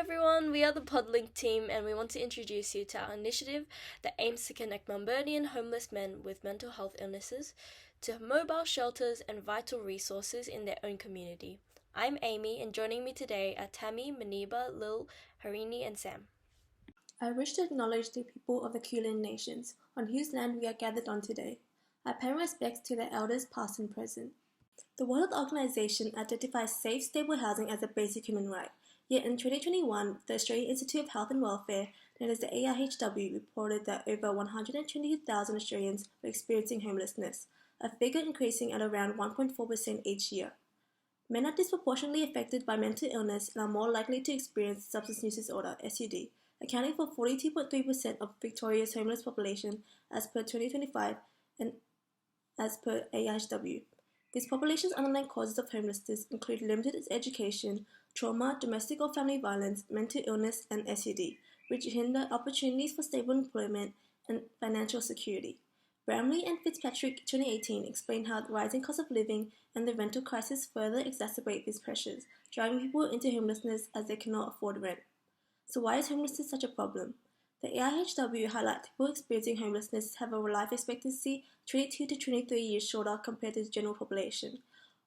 everyone, we are the Podlink team and we want to introduce you to our initiative that aims to connect Melburnian homeless men with mental health illnesses to mobile shelters and vital resources in their own community. I'm Amy, and joining me today are Tammy, Maniba, Lil, Harini and Sam. I wish to acknowledge the people of the Kulin Nations, on whose land we are gathered on today. I pay my respects to their elders past and present. The World Health Organization identifies safe, stable housing as a basic human right. Yet in 2021, the Australian Institute of Health and Welfare, known as the AIHW, reported that over 122,000 Australians were experiencing homelessness, a figure increasing at around 1.4% each year. Men are disproportionately affected by mental illness and are more likely to experience substance use disorder, SUD, accounting for 42.3% of Victoria's homeless population as per 2025 and as per AIHW. These population's underlying causes of homelessness include limited education, trauma, domestic or family violence, mental illness, and SUD, which hinder opportunities for stable employment and financial security. Bramley and Fitzpatrick 2018 explained how the rising cost of living and the rental crisis further exacerbate these pressures, driving people into homelessness as they cannot afford rent. So why is homelessness such a problem? The AIHW highlights people experiencing homelessness have a life expectancy 22 to 23 years shorter compared to the general population.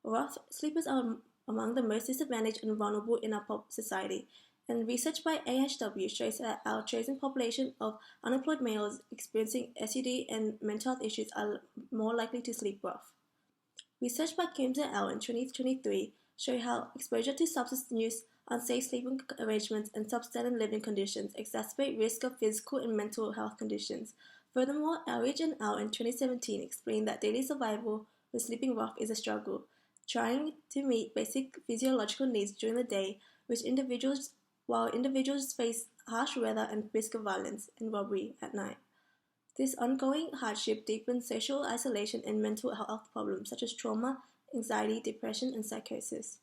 Rough sleepers are among the most disadvantaged and vulnerable in our society, and research by AIHW shows that our chosen population of unemployed males experiencing SUD and mental health issues are more likely to sleep rough. Research by Coombs et al. In 2023 show how exposure to substance use, unsafe sleeping arrangements, and substandard living conditions exacerbate risk of physical and mental health conditions. Furthermore, Elridge and al. In 2017 explained that daily survival with sleeping rough is a struggle, trying to meet basic physiological needs during the day, while individuals face harsh weather and risk of violence and robbery at night. This ongoing hardship deepens social isolation and mental health problems such as trauma, anxiety, depression, and psychosis.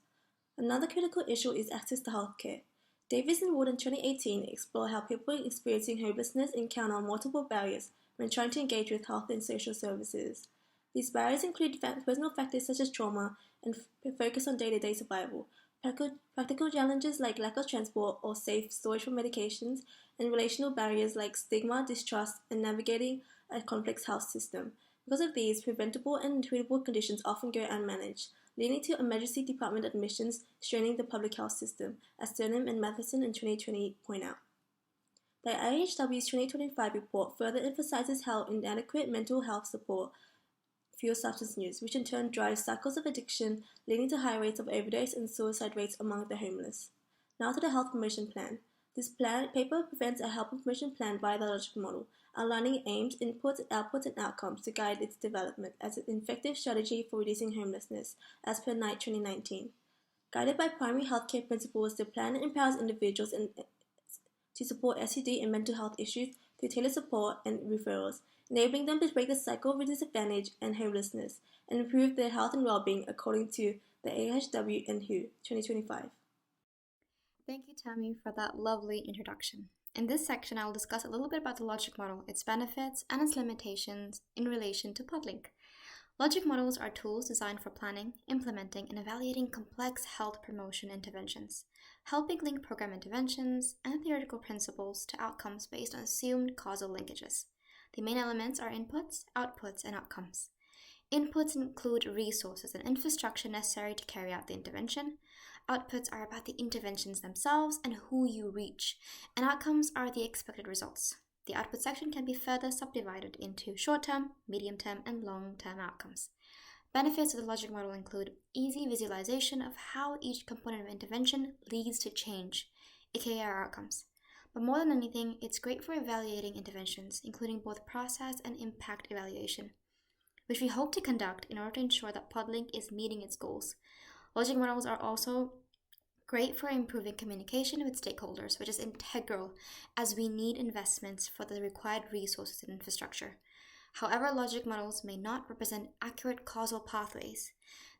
Another critical issue is access to healthcare. Davis and Wood in 2018 explore how people experiencing homelessness encounter multiple barriers when trying to engage with health and social services. These barriers include personal factors such as trauma and focus on day-to-day survival, practical challenges like lack of transport or safe storage for medications, and relational barriers like stigma, distrust, and navigating a complex health system. Because of these, preventable and treatable conditions often go unmanaged, leading to emergency department admissions, straining the public health system, as Sternum and Matheson in 2020 point out. The IHW's 2025 report further emphasizes how inadequate mental health support fuels substance use, which in turn drives cycles of addiction, leading to high rates of overdose and suicide rates among the homeless. Now to the health promotion plan. This paper presents a health promotion plan via the logic model, outlining aims, inputs, outputs, and outcomes to guide its development as an effective strategy for reducing homelessness, as per NIGHT 2019. Guided by primary healthcare principles, the plan empowers individuals to support SUD and mental health issues through tailored support and referrals, enabling them to break the cycle of disadvantage and homelessness and improve their health and well-being according to the AIHW and WHO 2025. Thank you, Tammy, for that lovely introduction. In this section, I will discuss a little bit about the logic model, its benefits, and its limitations in relation to Podlink. Logic models are tools designed for planning, implementing, and evaluating complex health promotion interventions, helping link program interventions and theoretical principles to outcomes based on assumed causal linkages. The main elements are inputs, outputs, and outcomes. Inputs include resources and infrastructure necessary to carry out the intervention. Outputs are about the interventions themselves and who you reach, and outcomes are the expected results. The output section can be further subdivided into short-term, medium-term, and long-term outcomes. Benefits of the logic model include easy visualization of how each component of intervention leads to change, aka our outcomes. But more than anything, it's great for evaluating interventions, including both process and impact evaluation, which we hope to conduct in order to ensure that Podlink is meeting its goals. Logic models are also great for improving communication with stakeholders, which is integral as we need investments for the required resources and infrastructure. However, logic models may not represent accurate causal pathways,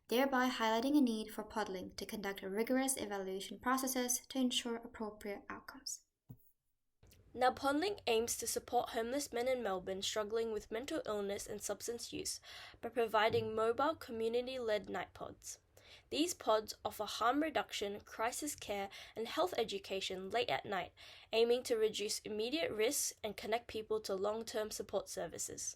thereby highlighting a need for Podlink to conduct rigorous evaluation processes to ensure appropriate outcomes. Now, Podlink aims to support homeless men in Melbourne struggling with mental illness and substance use by providing mobile community-led night pods. These pods offer harm reduction, crisis care, and health education late at night, aiming to reduce immediate risks and connect people to long-term support services.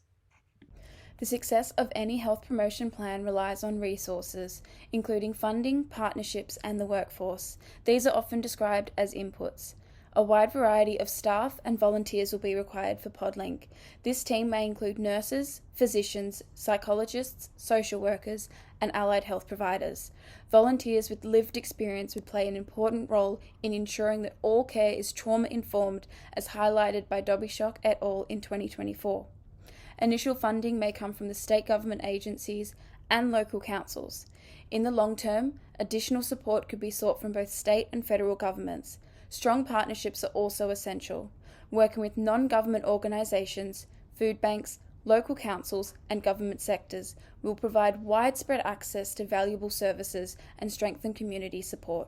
The success of any health promotion plan relies on resources, including funding, partnerships, and the workforce. These are often described as inputs. A wide variety of staff and volunteers will be required for PodLink. This team may include nurses, physicians, psychologists, social workers, and allied health providers. Volunteers with lived experience would play an important role in ensuring that all care is trauma-informed, as highlighted by Dobishok et al. In 2024. Initial funding may come from the state government agencies and local councils. In the long term, additional support could be sought from both state and federal governments. Strong partnerships are also essential. Working with non-government organisations, food banks, local councils, and government sectors will provide widespread access to valuable services and strengthen community support.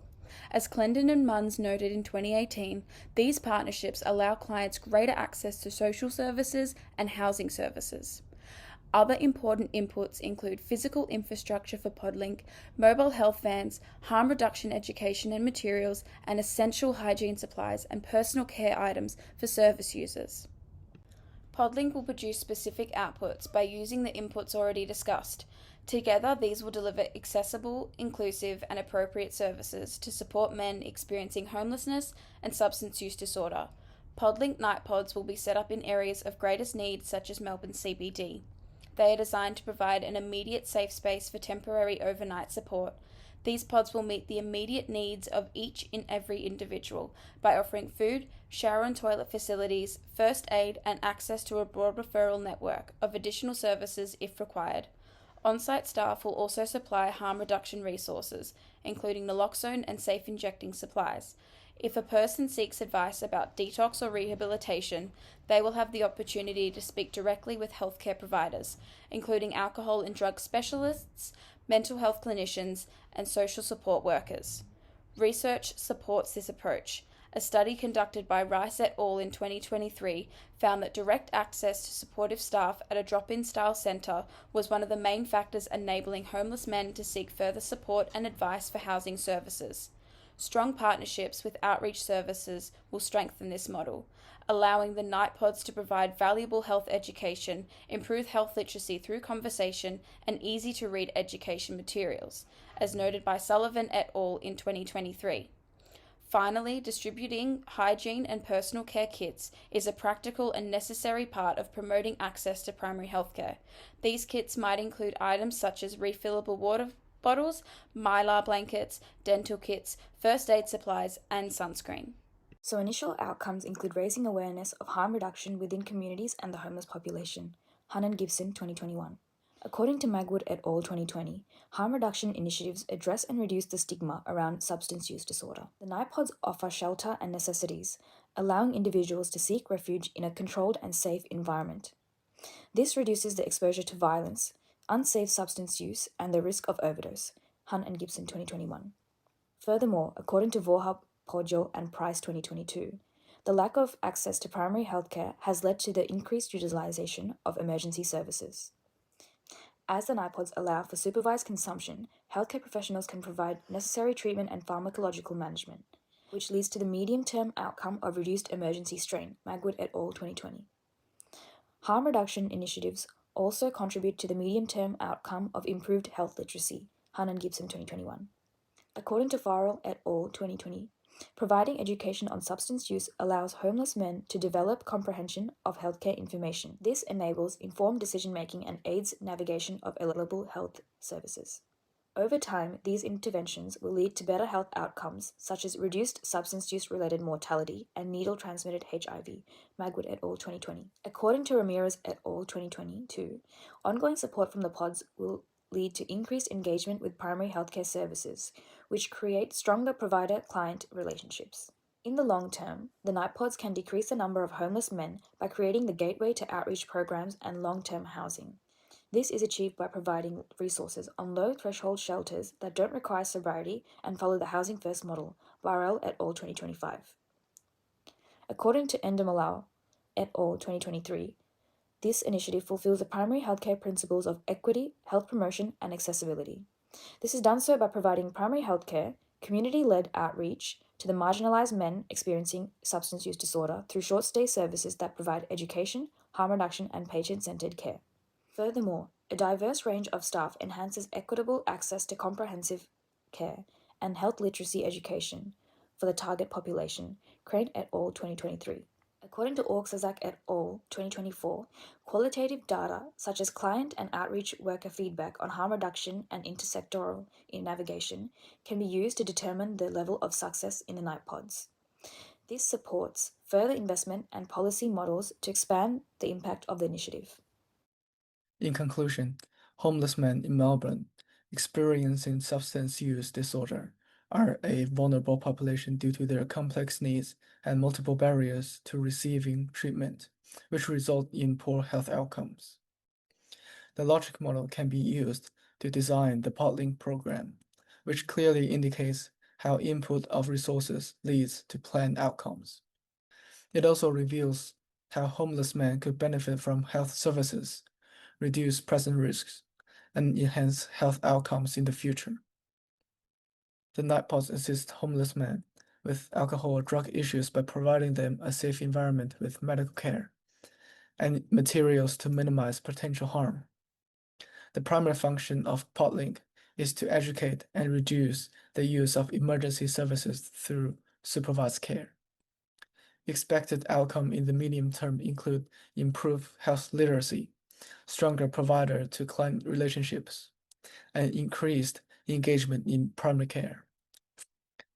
As Clayton and Munns noted in 2018, these partnerships allow clients greater access to social services and housing services. Other important inputs include physical infrastructure for PodLink, mobile health vans, harm reduction education and materials, and essential hygiene supplies and personal care items for service users. PodLink will produce specific outputs by using the inputs already discussed. Together, these will deliver accessible, inclusive, and appropriate services to support men experiencing homelessness and substance use disorder. PodLink night pods will be set up in areas of greatest need, such as Melbourne CBD. They are designed to provide an immediate safe space for temporary overnight support. These pods will meet the immediate needs of each and every individual by offering food, shower and toilet facilities, first aid, and access to a broad referral network of additional services if required. On-site staff will also supply harm reduction resources, including naloxone and safe injecting supplies. If a person seeks advice about detox or rehabilitation, they will have the opportunity to speak directly with healthcare providers, including alcohol and drug specialists, mental health clinicians, and social support workers. Research supports this approach. A study conducted by Rice et al. In 2023 found that direct access to supportive staff at a drop-in style centre was one of the main factors enabling homeless men to seek further support and advice for housing services. Strong partnerships with outreach services will strengthen this model, allowing the night pods to provide valuable health education, improve health literacy through conversation, and easy-to-read education materials, as noted by Sullivan et al. In 2023. Finally, distributing hygiene and personal care kits is a practical and necessary part of promoting access to primary healthcare. These kits might include items such as refillable water bottles, mylar blankets, dental kits, first aid supplies, and sunscreen. So initial outcomes include raising awareness of harm reduction within communities and the homeless population. Hunn and Gibson, 2021. According to Magwood et al. 2020, harm reduction initiatives address and reduce the stigma around substance use disorder. The night pods offer shelter and necessities, allowing individuals to seek refuge in a controlled and safe environment. This reduces the exposure to violence, unsafe substance use, and the risk of overdose. Hunn and Gibson, 2021. Furthermore, according to Vorhab, Podjo, and Price, 2022, the lack of access to primary healthcare has led to the increased utilization of emergency services. As the night pods allow for supervised consumption, healthcare professionals can provide necessary treatment and pharmacological management, which leads to the medium-term outcome of reduced emergency strain, Magwood et al. 2020. Harm reduction initiatives also contribute to the medium-term outcome of improved health literacy, Hunn and Gibson, 2021. According to Farrell et al. 2020, providing education on substance use allows homeless men to develop comprehension of healthcare information. This enables informed decision-making and aids navigation of available health services. Over time, these interventions will lead to better health outcomes, such as reduced substance use-related mortality and needle-transmitted HIV, Magwood et al. 2020. According to Ramirez et al. 2022, ongoing support from the pods will lead to increased engagement with primary healthcare services, which create stronger provider-client relationships. In the long term, the night pods can decrease the number of homeless men by creating the gateway to outreach programs and long-term housing. This is achieved by providing resources on low-threshold shelters that don't require sobriety and follow the Housing First model, Barrell et al. 2025. According to Endomalau et al. 2023, this initiative fulfills the primary healthcare principles of equity, health promotion, and accessibility. This is done so by providing primary healthcare, community-led outreach to the marginalized men experiencing substance use disorder through short-stay services that provide education, harm reduction, and patient-centered care. Furthermore, a diverse range of staff enhances equitable access to comprehensive care and health literacy education for the target population, Crane et al. 2023. According to Orczak et al. 2024, qualitative data such as client and outreach worker feedback on harm reduction and intersectoral navigation can be used to determine the level of success in the night pods. This supports further investment and policy models to expand the impact of the initiative. In conclusion, homeless men in Melbourne experiencing substance use disorder are a vulnerable population due to their complex needs and multiple barriers to receiving treatment, which result in poor health outcomes. The logic model can be used to design the PodLink program, which clearly indicates how input of resources leads to planned outcomes. It also reveals how homeless men could benefit from health services, reduce present risks, and enhance health outcomes in the future. The night pods assist homeless men with alcohol or drug issues by providing them a safe environment with medical care and materials to minimize potential harm. The primary function of PodLink is to educate and reduce the use of emergency services through supervised care. Expected outcome in the medium term include improved health literacy, stronger provider to client relationships, and increased engagement in primary care.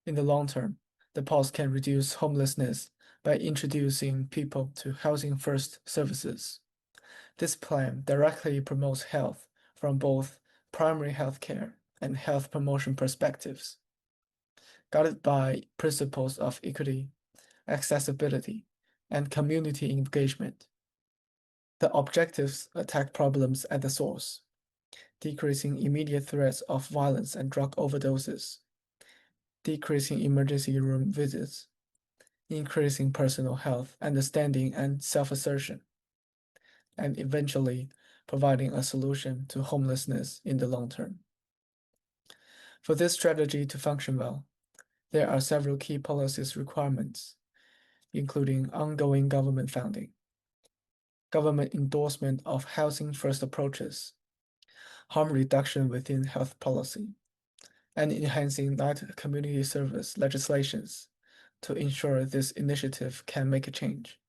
In the long term, the pods can reduce homelessness by introducing people to housing first services. This plan directly promotes health from both primary health care and health promotion perspectives. Guided by principles of equity, accessibility, and community engagement, the objectives attack problems at the source, decreasing immediate threats of violence and drug overdoses, decreasing emergency room visits, increasing personal health understanding and self-assertion, and eventually providing a solution to homelessness in the long term. For this strategy to function well, there are several key policies requirements, including ongoing government funding, government endorsement of housing first approaches, harm reduction within health policy, and enhancing night community service legislations to ensure this initiative can make a change.